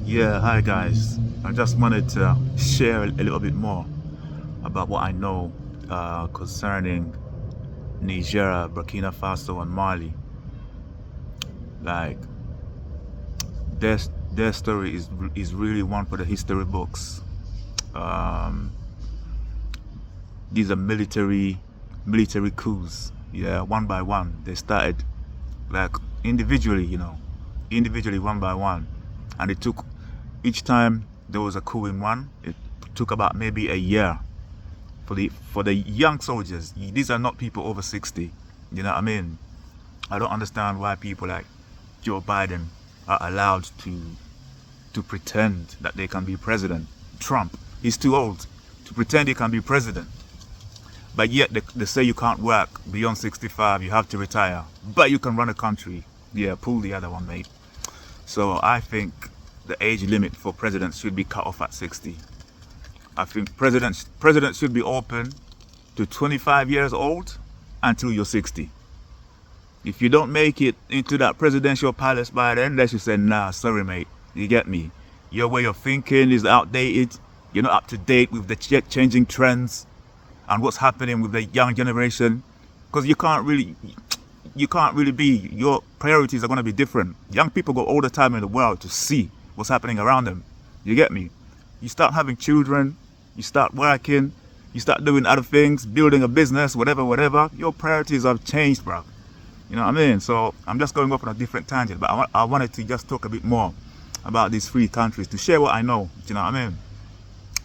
Yeah, hi guys. I just wanted to share a little bit more about what I know concerning Niger, Burkina Faso, and Mali. Like their their story is really one for the history books. Um, these are military coups. Yeah, one by one they started like individually, individually one by one, and it took each time there was a coup in one. It took about maybe a year for the young soldiers. These are not people over 60. You know what I mean? I don't understand why people like Joe Biden are allowed to pretend that they can be president. Trump, he's too old to pretend he can be president. But yet they say you can't work beyond 65, you have to retire. But you can run a country. Yeah, pull the other one, mate. So I think the age limit for presidents should be cut off at 60. I think presidents should be open to 25 years old until you're 60. If you don't make it into that presidential palace by then, they should say, nah, sorry, mate. You get me? Your way of thinking is outdated. You're not up to date with the changing trends and what's happening with the young generation. Because you can't really be, your priorities are going to be different. Young people go all the time in the world to see what's happening around them. You get me? You start having children, you start working, you start doing other things, building a business, whatever. Your priorities have changed, bro. You know what I mean? So I'm just going off on a different tangent, but I wanted to just talk a bit more about these three countries to share what I know. Do you know what I mean?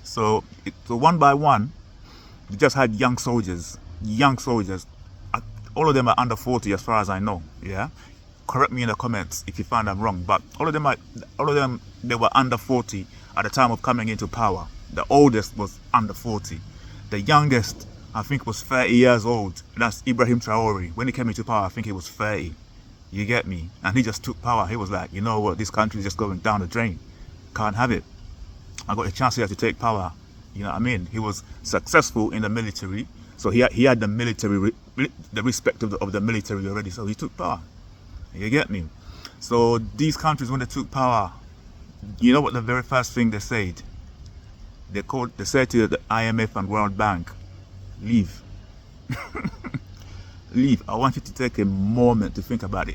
So one by one, we just had young soldiers. All of them are under 40 as far as I know. Yeah. Correct me in the comments if you find I'm wrong, but all of them, they were under 40 at the time of coming into power. The oldest was under 40. The youngest, I think, was 30 years old. That's Ibrahim Traore. When he came into power, I think he was 30. You get me? And he just took power. He was like, you know what, this country is just going down the drain. Can't have it. I got a chance here to take power. You know what I mean? He was successful in the military. So he had the military, the respect of the military already. So he took power. You get me? So these countries, when they took power, you know what the very first thing they said? They said to the IMF and World Bank, leave. Leave. I want you to take a moment to think about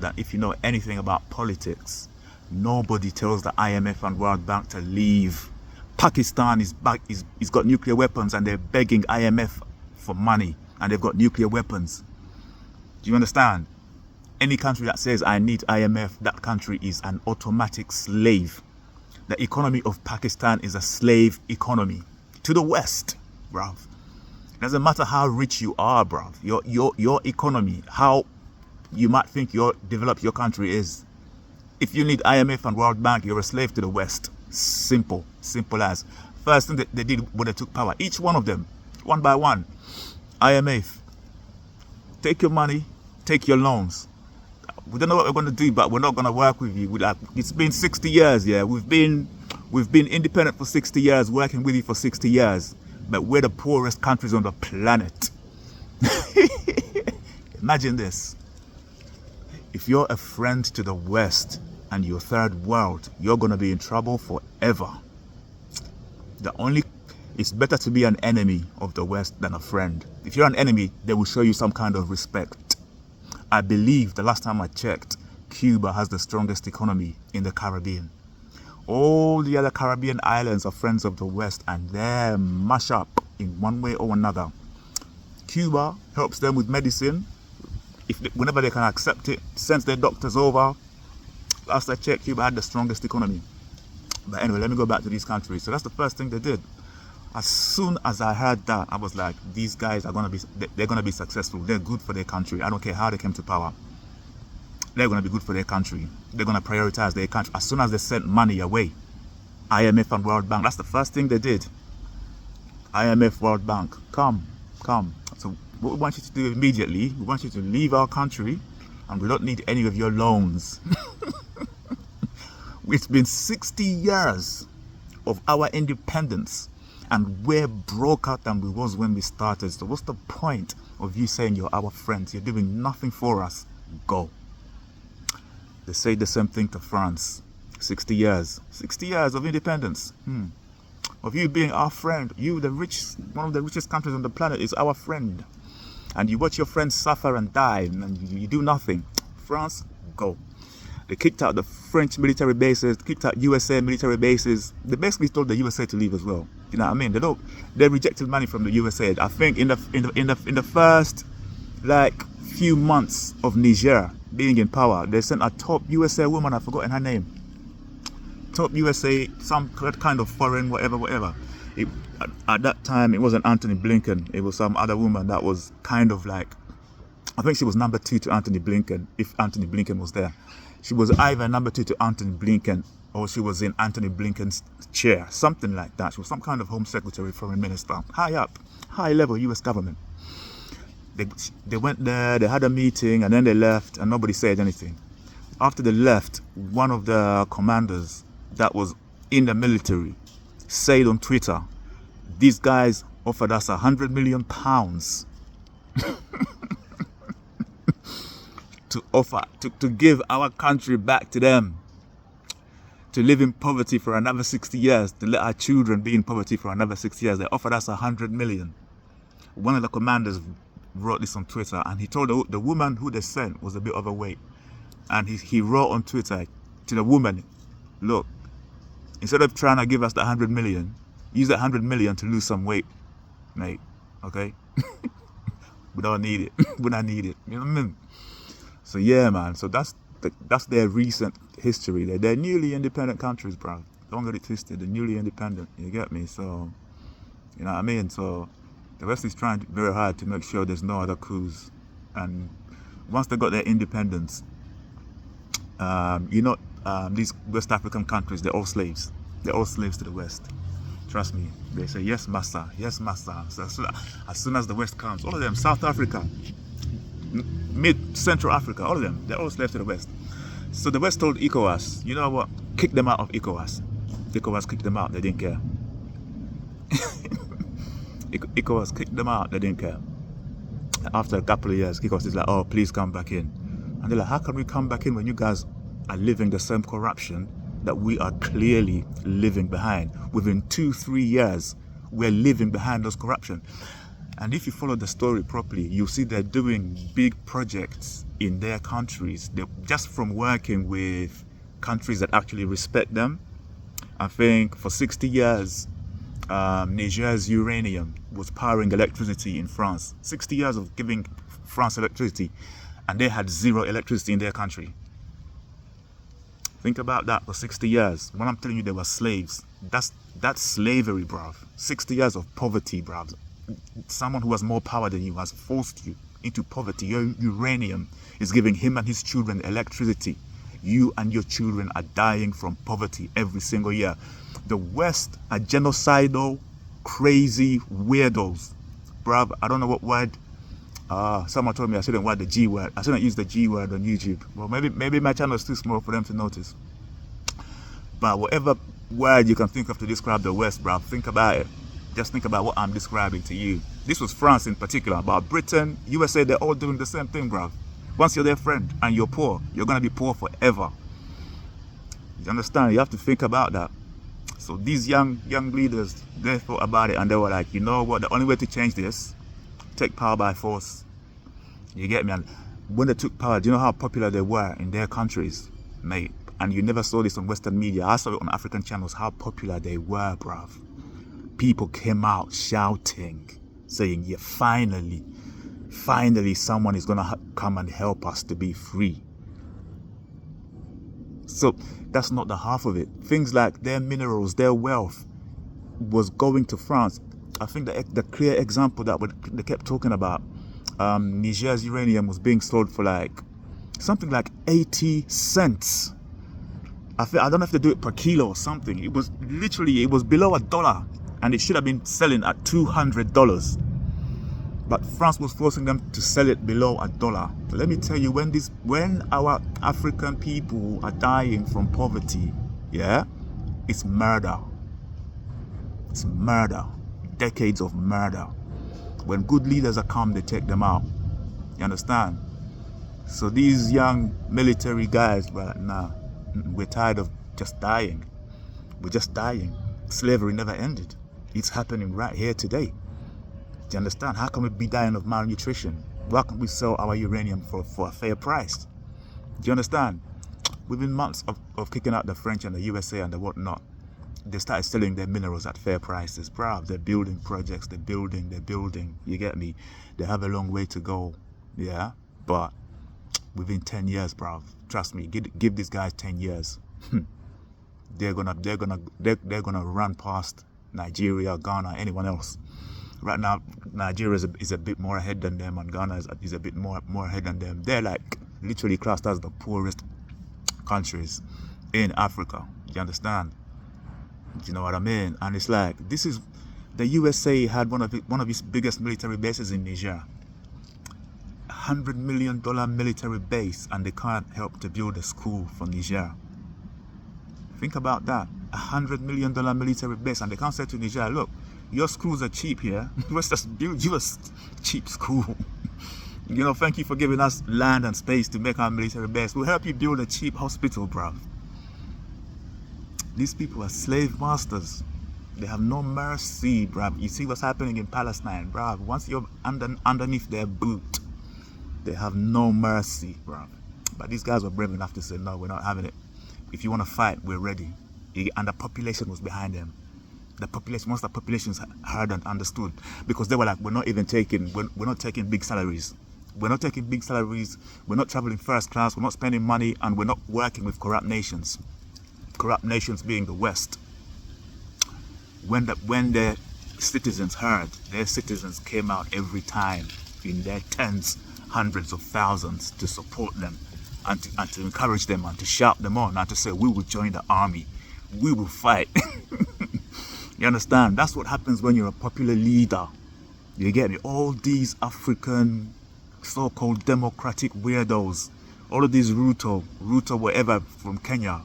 that. If you know anything about politics, nobody tells the IMF and World Bank to leave. Pakistan is back. He's got nuclear weapons, and they're begging IMF for money, and they've got nuclear weapons. Do you understand? Any country that says I need IMF, that country is an automatic slave. The economy of Pakistan is a slave economy to the West, bruv. It doesn't matter how rich you are, bruv. Your economy, how you might think your developed your country is. If you need IMF and World Bank, you're a slave to the West. Simple as. First thing that they did when they took power, each one of them, one by one, IMF, take your money, take your loans. We don't know what we're going to do, but we're not going to work with you. It's been 60 years, yeah. We've been independent for 60 years, working with you for 60 years, but we're the poorest countries on the planet. Imagine this. If you're a friend to the West and you're third world, you're going to be in trouble forever. It's better to be an enemy of the West than a friend. If you're an enemy, they will show you some kind of respect. I believe the last time I checked, Cuba has the strongest economy in the Caribbean. All the other Caribbean islands are friends of the West, and they're mash up in one way or another. Cuba helps them with medicine. Whenever they can accept it, sends their doctors over. Last I checked, Cuba had the strongest economy. But anyway, let me go back to these countries. So that's the first thing they did. As soon as I heard that, I was like, these guys are they're gonna be successful. They're good for their country. I don't care how they came to power. They're gonna be good for their country. They're gonna prioritize their country. As soon as they sent money away, IMF and World Bank, that's the first thing they did. IMF, World Bank, come. So what we want you to do immediately, we want you to leave our country, and we don't need any of your loans. It's been 60 years of our independence, and we're broker than we was when we started. So what's the point of you saying you're our friends? You're doing nothing for us. Go. They say the same thing to France. 60 years. 60 years of independence. Of you being our friend. You, the rich, one of the richest countries on the planet, is our friend. And you watch your friends suffer and die, and you do nothing. France, go. They kicked out the French military bases, kicked out USA military bases. They basically told the USA to leave as well. You know what I mean? They rejected money from the USA. I think in the first like few months of Niger being in power, they sent a top USA woman, I've forgotten her name. Top USA, some kind of foreign, whatever. At that time, it wasn't Anthony Blinken. It was some other woman that was kind of like, I think she was number 2 to Anthony Blinken, if Anthony Blinken was there. She was either number 2 to Anthony Blinken, or she was in Anthony Blinken's chair, something like that. She was some kind of home secretary, foreign minister, high up, high level US government. They went there, they had a meeting, and then they left, and nobody said anything. After they left, one of the commanders that was in the military said on Twitter, these guys offered us £100 million to give our country back to them, to live in poverty for another 60 years, to let our children be in poverty for another 60 years. They offered us £100 million. One of the commanders wrote this on Twitter, and he told the woman who they sent was a bit overweight, and he wrote on Twitter to the woman, look, instead of trying to give us the 100 million, use that 100 million to lose some weight, mate, okay? We don't need it. We don't need it. You know what I mean? So yeah, man. So that's their recent history. They're newly independent countries, bro. Don't get it twisted. They're newly independent. You get me? So, you know what I mean? So the West is trying very hard to make sure there's no other coups. And once they got their independence, these West African countries, they're all slaves. They're all slaves to the West. Trust me. They say, yes, master. Yes, master. So as soon as the West comes, all of them, South Africa, Central Africa, all of them, they're all slaves to the West. So the West told ECOWAS, you know what? Kick them out of ECOWAS. ECOWAS kicked them out. They didn't care. ECOWAS kicked them out. They didn't care. After a couple of years, ECOWAS is like, oh, please come back in. And they're like, how can we come back in when you guys are living the same corruption that we are clearly living behind? Within 2-3 years, we're living behind those corruption. And if you follow the story properly, you'll see they're doing big projects in their countries. Just from working with countries that actually respect them. I think for 60 years, Niger's uranium was powering electricity in France. 60 years of giving France electricity, and they had zero electricity in their country. Think about that for 60 years. When I'm telling you they were slaves, that's slavery, bruv. 60 years of poverty, bruv. Someone who has more power than you has forced you into poverty. Your uranium is giving him and his children electricity. You and your children are dying from poverty every single year. The West are genocidal, crazy weirdos. Bruv, I don't know what word. Someone told me I shouldn't word the G word. I shouldn't use the G word on YouTube. Well, maybe my channel is too small for them to notice. But whatever word you can think of to describe the West, bruv, think about it. Just think about what I'm describing to you. This was France in particular, but Britain, USA, they're all doing the same thing, bruv. Once you're their friend and you're poor, you're going to be poor forever. You understand? You have to think about that. So these young leaders, they thought about it and they were like, you know what, the only way to change this, take power by force. You get me? And when they took power, do you know how popular they were in their countries, mate? And you never saw this on Western media. I saw it on African channels, how popular they were, bruv. People came out shouting, saying, yeah, finally someone is going to come and help us to be free. So that's not the half of it. Things like their minerals, their wealth was going to France. I think the clear example that they kept talking about, Niger's uranium was being sold for like something like 80 cents. I don't know if they do it per kilo or something. It was below $1, and it should have been selling at $200. But France was forcing them to sell it below $1. But let me tell you, when our African people are dying from poverty, yeah, it's murder. It's murder. Decades of murder. When good leaders are come, they take them out. You understand? So these young military guys, but nah, we're tired of just dying. We're just dying. Slavery never ended. It's happening right here today. Do you understand? How can we be dying of malnutrition? Why can't we sell our uranium for a fair price? Do you understand? Within months of kicking out the French and the USA and the whatnot, they started selling their minerals at fair prices. Bruv, they're building projects, they're building, you get me? They have a long way to go, yeah? But within 10 years, bruv, trust me, give these guys 10 years. they're gonna run past Nigeria, Ghana, anyone else. Right now, Nigeria is a bit more ahead than them, and Ghana is a bit more ahead than them. They're like literally classed as the poorest countries in Africa. Do you understand? Do you know what I mean? And it's like, this is, the USA had one of its biggest military bases in Niger. $100 million military base, and they can't help to build a school for Niger. Think about that. $100 million military base, and they can't say to Niger, look, your schools are cheap here. Let's just build you a cheap school. You know, thank you for giving us land and space to make our military base. We'll help you build a cheap hospital, bruv. These people are slave masters. They have no mercy, bruv. You see what's happening in Palestine, bruv. Once you're underneath their boot, they have no mercy, bruv. But these guys were brave enough to say, no, we're not having it. If you want to fight, we're ready. And the population was behind them. The population, once the populations heard and understood, because they were like, we're not taking big salaries. We're not taking big salaries. We're not traveling first class. We're not spending money, and we're not working with corrupt nations. Corrupt nations being the West. When their citizens heard, their citizens came out every time in their tens, hundreds of thousands to support them and to encourage them and to shout them on and to say, we will join the army. We will fight. You understand? That's what happens when you're a popular leader. You get me? All these African so-called democratic weirdos, all of these Ruto whatever from Kenya,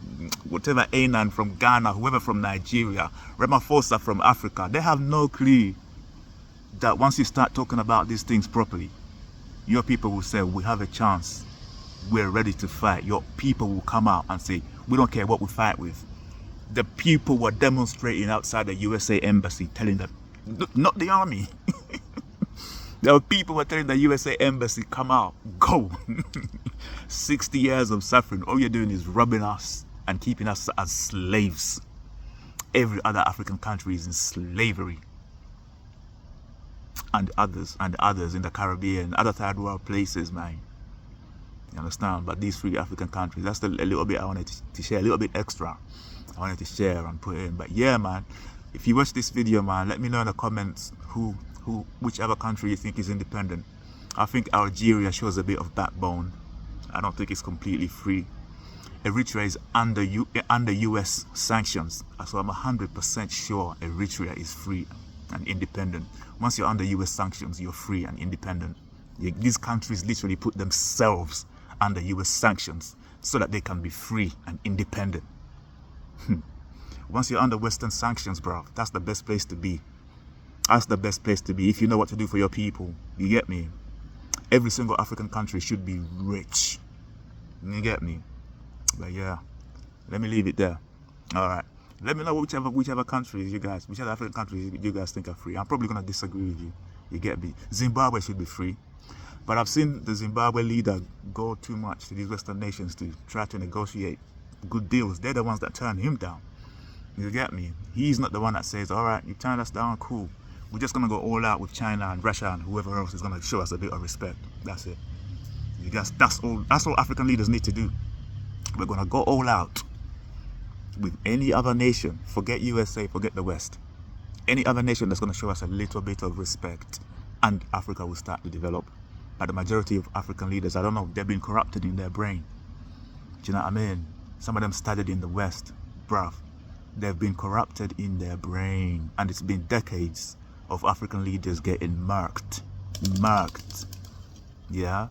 whatever Anan from Ghana, whoever from Nigeria, Ramaphosa from Africa, they have no clue that once you start talking about these things properly, your people will say, we have a chance, we're ready to fight. Your people will come out and say, we don't care what we fight with. The people were demonstrating outside the USA embassy, telling them, not the army. There were people who were telling the USA embassy, come out, go. 60 years of suffering, all you're doing is robbing us and keeping us as slaves. Every other African country is in slavery. And others in the Caribbean, other third world places, man. You understand? But these three African countries, that's a little bit I wanted to share, a little bit extra. I wanted to share and put in. But yeah, man, if you watch this video, man, let me know in the comments whichever country you think is independent. I think Algeria shows a bit of backbone. I don't think it's completely free. Eritrea is under US sanctions, so I'm 100% sure Eritrea is free and independent. Once you're under US sanctions, you're free and independent. These countries literally put themselves under US sanctions so that they can be free and independent. Once you're under Western sanctions, bro, that's the best place to be. That's the best place to be if you know what to do for your people. You get me? Every single African country should be rich. You get me? But yeah, let me leave it there. All right. Let me know whichever countries whichever African countries you guys think are free. I'm probably gonna disagree with you. You get me? Zimbabwe should be free. But I've seen the Zimbabwe leader go too much to these Western nations to try to negotiate good deals. They're the ones that turn him down. You get me? He's not the one that says, all right, you turned us down, cool. We're just going to go all out with China and Russia and whoever else is going to show us a bit of respect. That's it. You guys, that's all African leaders need to do. We're going to go all out with any other nation. Forget USA, forget the West. Any other nation that's going to show us a little bit of respect, and Africa will start to develop. But the majority of African leaders, I don't know, they've been corrupted in their brain. Do you know what I mean? Some of them studied in the West, bruv. They've been corrupted in their brain, and it's been decades of African leaders getting murked. Yeah,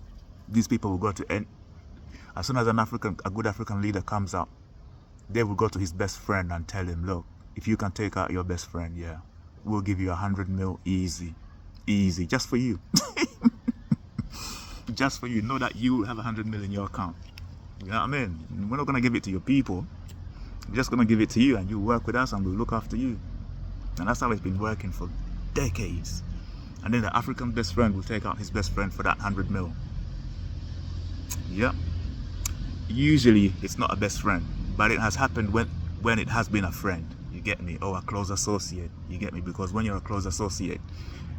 these people will go to end. As soon as a good African leader comes up, they will go to his best friend and tell him, look, if you can take out your best friend, yeah, we'll give you 100 mil easy, just for you. Just for you. Know that you have 100 mil in your account. You know what I mean? We're not gonna give it to your people. We're just gonna give it to you, and you work with us, and we'll look after you. And that's how it's been working for decades. And then the African best friend will take out his best friend for that 100 mil. Yep. Usually it's not a best friend, but it has happened when it has been a friend. You get me? Or a close associate. You get me? Because when you're a close associate,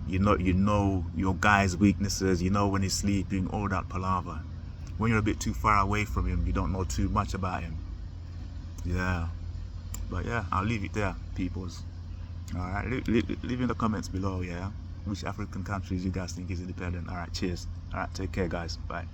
you know your guy's weaknesses, you know when he's sleeping, all that palaver. When you're a bit too far away from him, you don't know too much about him. Yeah. But yeah, I'll leave it there, peoples. Alright, leave in the comments below, yeah? Which African countries you guys think is independent. Alright, cheers. Alright, take care, guys. Bye.